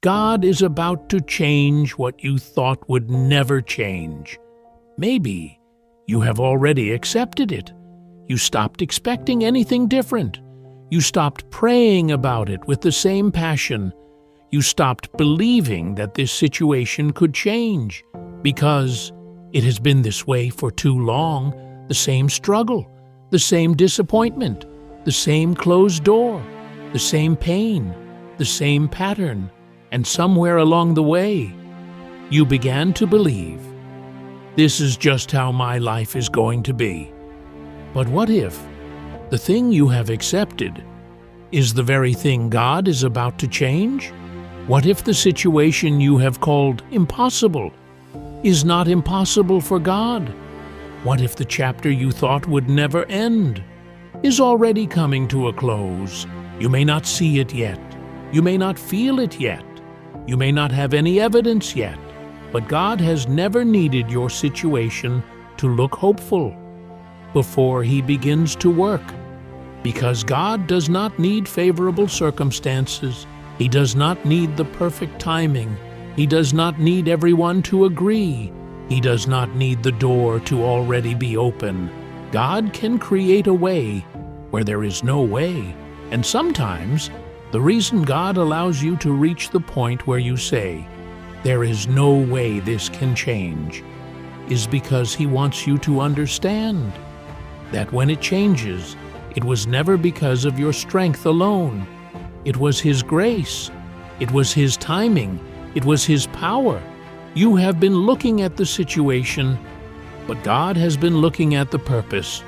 God is about to change what you thought would never change. Maybe you have already accepted it. You stopped expecting anything different. You stopped praying about it with the same passion. You stopped believing that this situation could change because it has been this way for too long. The same struggle, the same disappointment, the same closed door, the same pain, the same pattern. And somewhere along the way, you began to believe, this is just how my life is going to be. But what if the thing you have accepted is the very thing God is about to change? What if the situation you have called impossible is not impossible for God? What if the chapter you thought would never end is already coming to a close? You may not see it yet. You may not feel it yet. You may not have any evidence yet. But God has never needed your situation to look hopeful before He begins to work. Because God does not need favorable circumstances. He does not need the perfect timing. He does not need everyone to agree. He does not need the door to already be open. God can create a way where there is no way. And sometimes, the reason God allows you to reach the point where you say, there is no way this can change, is because He wants you to understand that when it changes, it was never because of your strength alone. It was His grace. It was His timing. It was His power. You have been looking at the situation, but God has been looking at the purpose.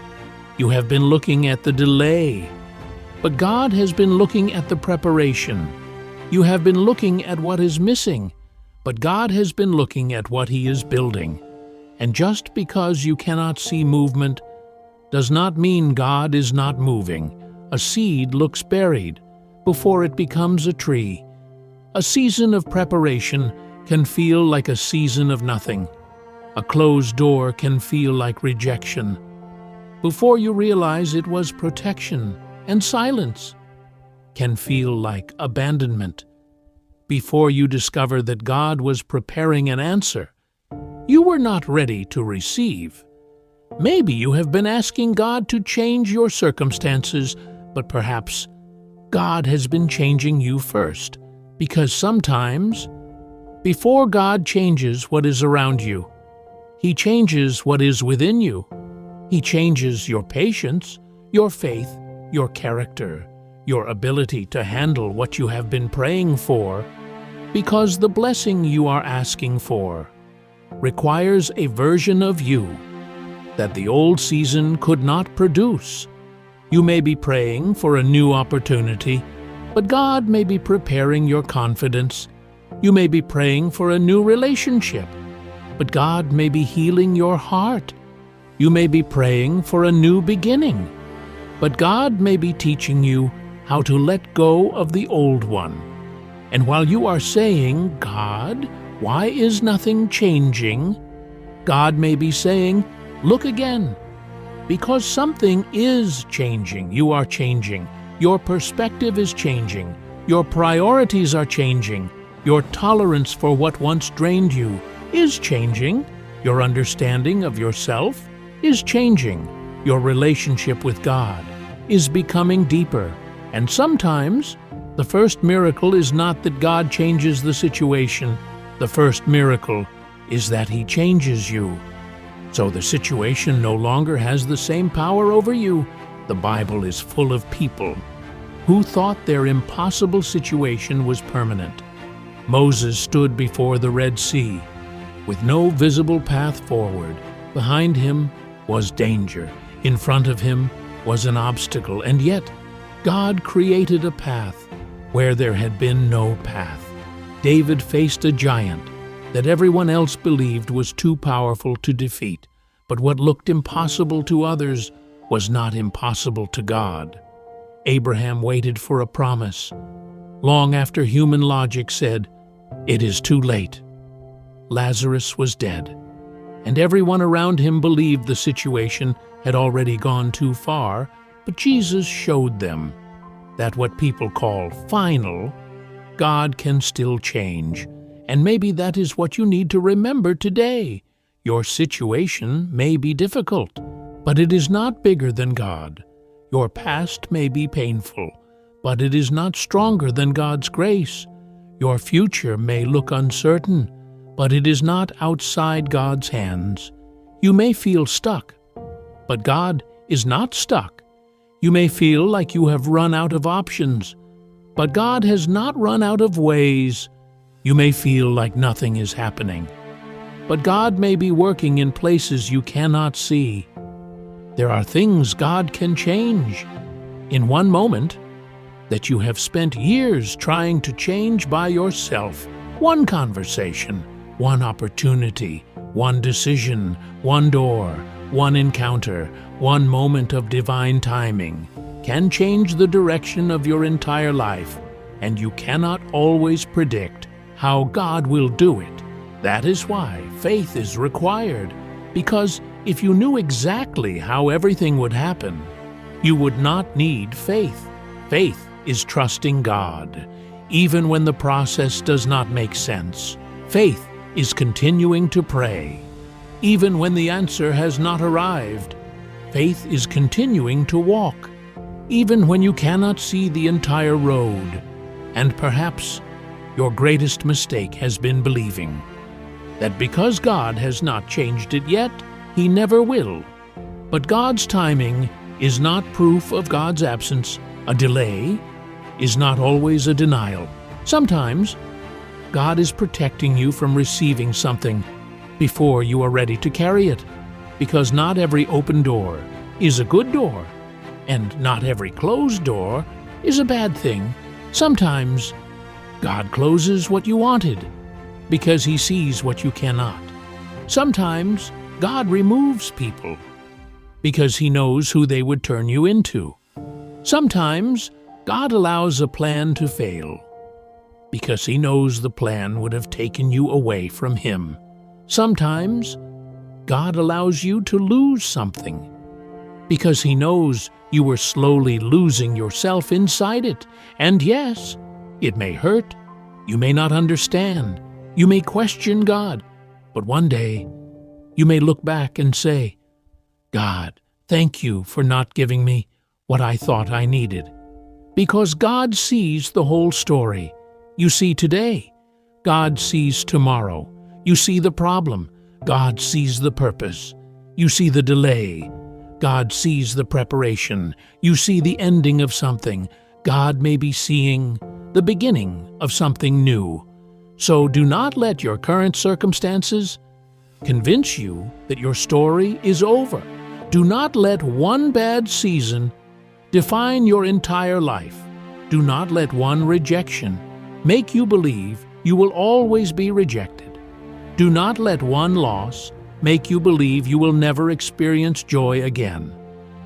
You have been looking at the delay, but God has been looking at the preparation. You have been looking at what is missing, but God has been looking at what He is building. And just because you cannot see movement does not mean God is not moving. A seed looks buried before it becomes a tree. A season of preparation can feel like a season of nothing. A closed door can feel like rejection. Before you realize it was protection, and silence can feel like abandonment. Before you discover that God was preparing an answer, you were not ready to receive. Maybe you have been asking God to change your circumstances, but perhaps God has been changing you first. Because sometimes, before God changes what is around you, He changes what is within you. He changes your patience, your faith, your character, your ability to handle what you have been praying for, because the blessing you are asking for requires a version of you that the old season could not produce. You may be praying for a new opportunity, but God may be preparing your confidence. You may be praying for a new relationship, but God may be healing your heart. You may be praying for a new beginning, but God may be teaching you how to let go of the old one. And while you are saying, God, why is nothing changing? God may be saying, look again, because something is changing. You are changing. Your perspective is changing. Your priorities are changing. Your tolerance for what once drained you is changing. Your understanding of yourself is changing. Your relationship with God is becoming deeper. And sometimes, the first miracle is not that God changes the situation. The first miracle is that He changes you. So the situation no longer has the same power over you. The Bible is full of people who thought their impossible situation was permanent. Moses stood before the Red Sea with no visible path forward. Behind him was danger. In front of him was an obstacle, and yet God created a path where there had been no path. David faced a giant that everyone else believed was too powerful to defeat, but what looked impossible to others was not impossible to God. Abraham waited for a promise, long after human logic said, "It is too late." Lazarus was dead, and everyone around him believed the situation had already gone too far, but Jesus showed them that what people call final God can still change, and maybe that is what you need to remember today. Your situation may be difficult, but it is not bigger than God. Your past may be painful, but it is not stronger than God's grace. Your future may look uncertain, but it is not outside God's hands. You may feel stuck, but God is not stuck. You may feel like you have run out of options, but God has not run out of ways. You may feel like nothing is happening, but God may be working in places you cannot see. There are things God can change in one moment that you have spent years trying to change by yourself. One conversation, one opportunity, one decision, one door, one encounter, one moment of divine timing can change the direction of your entire life, and you cannot always predict how God will do it. That is why faith is required, because if you knew exactly how everything would happen, you would not need faith. Faith is trusting God, even when the process does not make sense. Faith is continuing to pray, even when the answer has not arrived. Faith is continuing to walk, even when you cannot see the entire road. And perhaps your greatest mistake has been believing that because God has not changed it yet, He never will. But God's timing is not proof of God's absence. A delay is not always a denial. Sometimes God is protecting you from receiving something before you are ready to carry it, because not every open door is a good door, and not every closed door is a bad thing. Sometimes God closes what you wanted because He sees what you cannot. Sometimes God removes people because He knows who they would turn you into. Sometimes God allows a plan to fail because He knows the plan would have taken you away from Him. Sometimes God allows you to lose something because He knows you were slowly losing yourself inside it. And yes, it may hurt. You may not understand. You may question God. But one day, you may look back and say, God, thank you for not giving me what I thought I needed. Because God sees the whole story. You see today. God sees tomorrow. You see the problem. God sees the purpose. You see the delay. God sees the preparation. You see the ending of something. God may be seeing the beginning of something new. So do not let your current circumstances convince you that your story is over. Do not let one bad season define your entire life. Do not let one rejection make you believe you will always be rejected. Do not let one loss make you believe you will never experience joy again.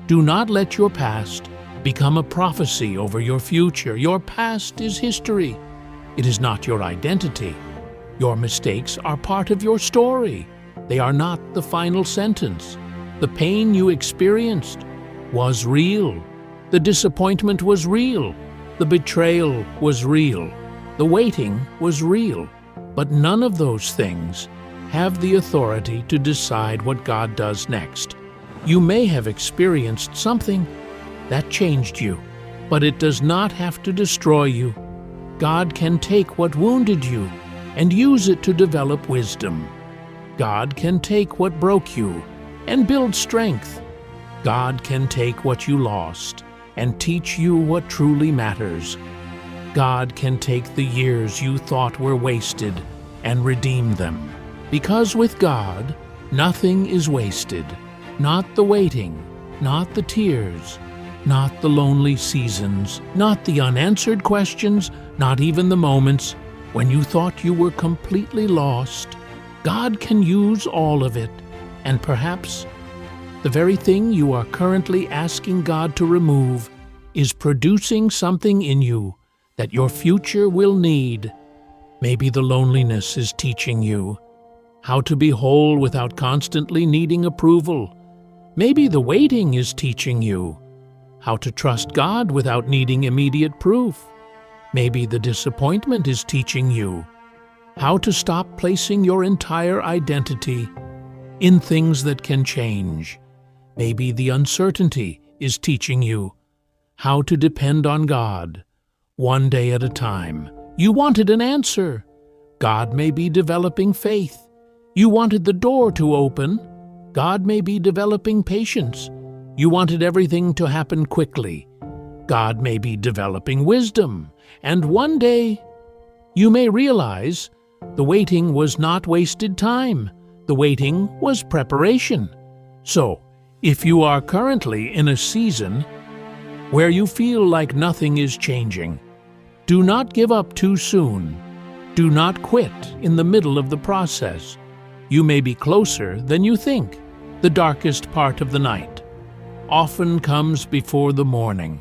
Do not let your past become a prophecy over your future. Your past is history. It is not your identity. Your mistakes are part of your story. They are not the final sentence. The pain you experienced was real. The disappointment was real. The betrayal was real. The waiting was real. But none of those things have the authority to decide what God does next. You may have experienced something that changed you, but it does not have to destroy you. God can take what wounded you and use it to develop wisdom. God can take what broke you and build strength. God can take what you lost and teach you what truly matters. God can take the years you thought were wasted and redeem them. Because with God, nothing is wasted. Not the waiting, not the tears, not the lonely seasons, not the unanswered questions, not even the moments when you thought you were completely lost. God can use all of it, and perhaps the very thing you are currently asking God to remove is producing something in you that your future will need. Maybe the loneliness is teaching you how to be whole without constantly needing approval. Maybe the waiting is teaching you how to trust God without needing immediate proof. Maybe the disappointment is teaching you how to stop placing your entire identity in things that can change. Maybe the uncertainty is teaching you how to depend on God, one day at a time. You wanted an answer. God may be developing faith. You wanted the door to open. God may be developing patience. You wanted everything to happen quickly. God may be developing wisdom. And one day, you may realize the waiting was not wasted time. The waiting was preparation. So, if you are currently in a season where you feel like nothing is changing, do not give up too soon. Do not quit in the middle of the process. You may be closer than you think. The darkest part of the night often comes before the morning.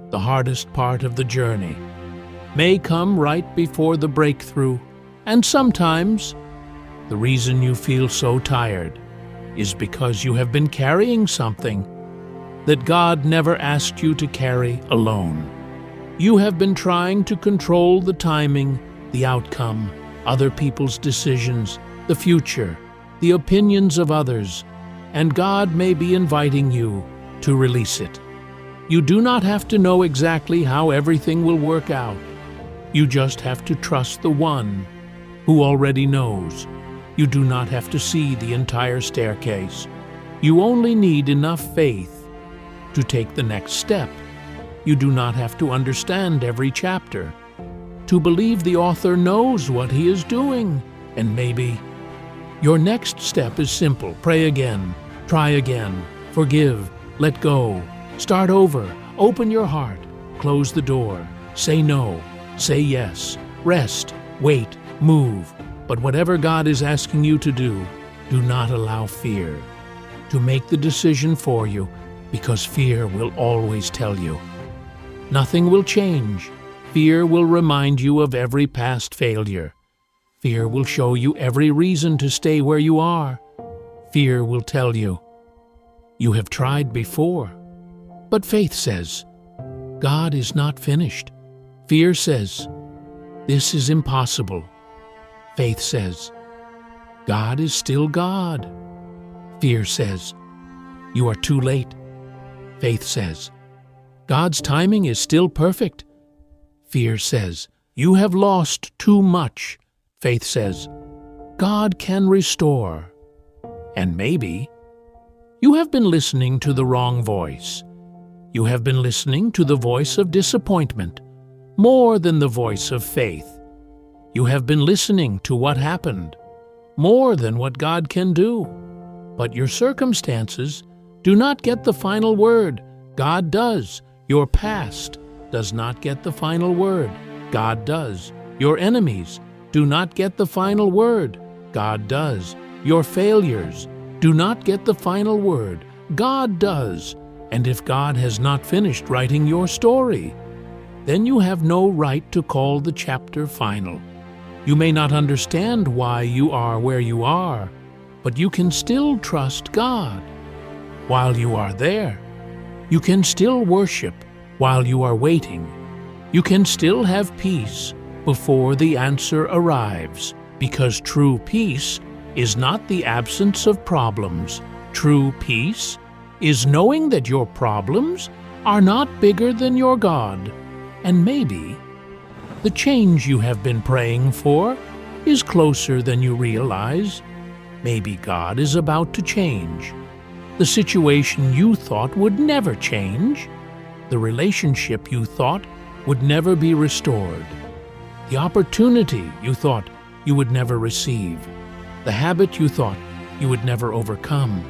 The hardest part of the journey may come right before the breakthrough. And sometimes, the reason you feel so tired is because you have been carrying something that God never asked you to carry alone. You have been trying to control the timing, the outcome, other people's decisions, the future, the opinions of others, and God may be inviting you to release it. You do not have to know exactly how everything will work out. You just have to trust the one who already knows. You do not have to see the entire staircase. You only need enough faith to take the next step. You do not have to understand every chapter to believe the author knows what he is doing. And maybe your next step is simple. Pray again, try again, forgive, let go, start over, open your heart, close the door, say no, say yes, rest, wait, move. But whatever God is asking you to do not allow fear to make the decision for you, because fear will always tell you nothing will change. Fear will remind you of every past failure. Fear will show you every reason to stay where you are. Fear will tell you, you have tried before. But faith says, God is not finished. Fear says, this is impossible. Faith says, God is still God. Fear says, you are too late. Faith says, God's timing is still perfect. Fear says, you have lost too much. Faith says, God can restore. And maybe you have been listening to the wrong voice. You have been listening to the voice of disappointment more than the voice of faith. You have been listening to what happened more than what God can do. But your circumstances do not get the final word. God does. Your past does not get the final word. God does. Your enemies do not get the final word. God does. Your failures do not get the final word. God does. And if God has not finished writing your story, then you have no right to call the chapter final. You may not understand why you are where you are, but you can still trust God while you are there. You can still worship while you are waiting. You can still have peace before the answer arrives, because true peace is not the absence of problems. True peace is knowing that your problems are not bigger than your God. And maybe the change you have been praying for is closer than you realize. Maybe God is about to change the situation you thought would never change, the relationship you thought would never be restored, the opportunity you thought you would never receive, the habit you thought you would never overcome,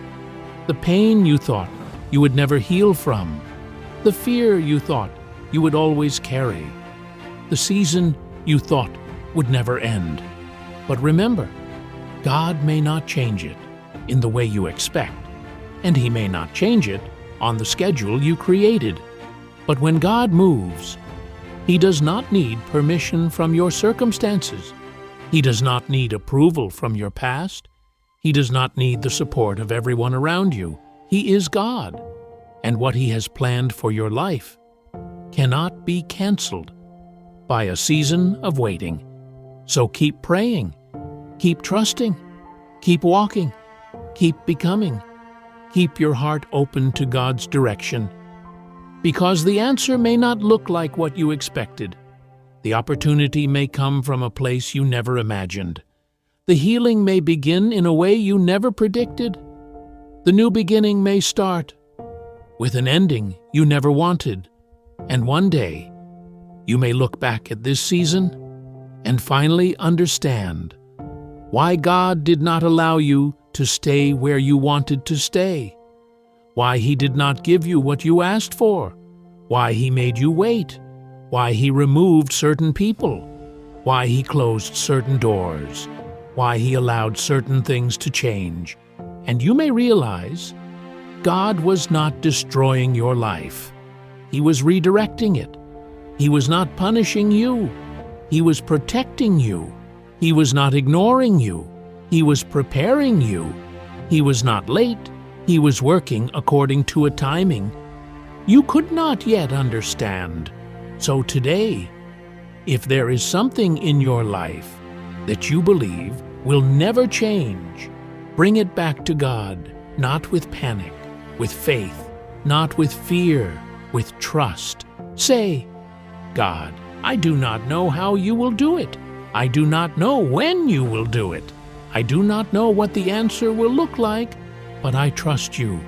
the pain you thought you would never heal from, the fear you thought you would always carry, the season you thought would never end. But remember, God may not change it in the way you expect, and He may not change it on the schedule you created. But when God moves, He does not need permission from your circumstances. He does not need approval from your past. He does not need the support of everyone around you. He is God, and what He has planned for your life cannot be canceled. by a season of waiting. So keep praying, keep trusting, keep walking, keep becoming. Keep your heart open to God's direction, because the answer may not look like what you expected. The opportunity may come from a place you never imagined. The healing may begin in a way you never predicted. The new beginning may start with an ending you never wanted. And one day, you may look back at this season and finally understand why God did not allow you to stay where you wanted to stay, why He did not give you what you asked for, why He made you wait, why He removed certain people, why He closed certain doors, why He allowed certain things to change. And you may realize God was not destroying your life. He was redirecting it. He was not punishing you. He was protecting you. He was not ignoring you. He was preparing you. He was not late. He was working according to a timing you could not yet understand. So today, if there is something in your life that you believe will never change, bring it back to God, not with panic, with faith, not with fear, with trust. Say, God, I do not know how you will do it. I do not know when you will do it. I do not know what the answer will look like, but I trust you.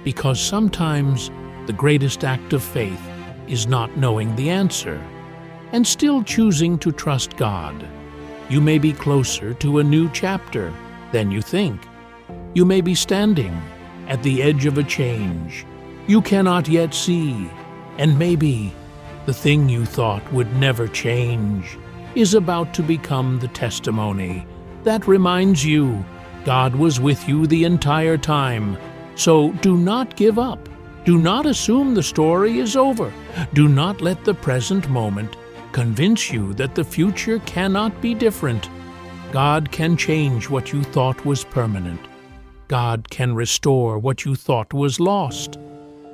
Because sometimes the greatest act of faith is not knowing the answer and still choosing to trust God. You may be closer to a new chapter than you think. You may be standing at the edge of a change you cannot yet see, and maybe the thing you thought would never change is about to become the testimony that reminds you God was with you the entire time. So do not give up. Do not assume the story is over. Do not let the present moment convince you that the future cannot be different. God can change what you thought was permanent. God can restore what you thought was lost.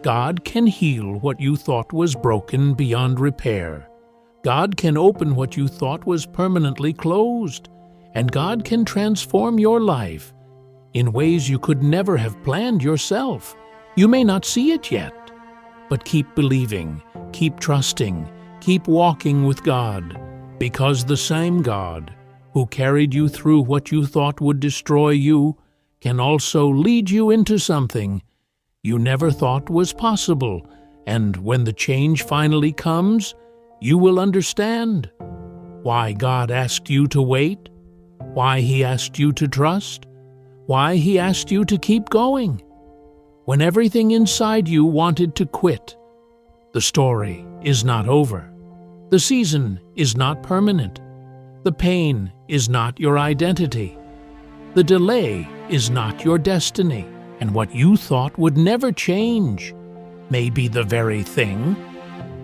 God can heal what you thought was broken beyond repair. God can open what you thought was permanently closed. And God can transform your life in ways you could never have planned yourself. You may not see it yet, but keep believing, keep trusting, keep walking with God, because the same God who carried you through what you thought would destroy you can also lead you into something you never thought was possible. And when the change finally comes, you will understand why God asked you to wait, why He asked you to trust, why He asked you to keep going. When everything inside you wanted to quit, the story is not over. The season is not permanent. The pain is not your identity. The delay is not your destiny. And what you thought would never change may be the very thing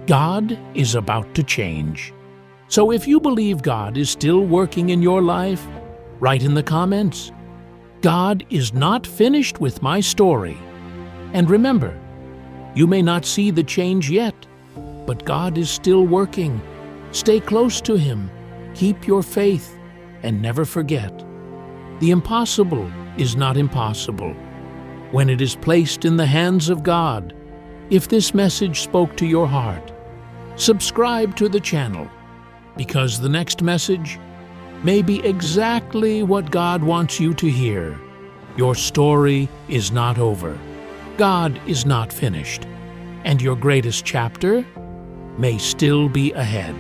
God is about to change. So if you believe God is still working in your life, write in the comments, God is not finished with my story. And remember, you may not see the change yet, but God is still working. Stay close to Him, keep your faith, and never forget, the impossible is not impossible when it is placed in the hands of God. If this message spoke to your heart, subscribe to the channel, because the next message may be exactly what God wants you to hear. Your story is not over. God is not finished, and your greatest chapter may still be ahead.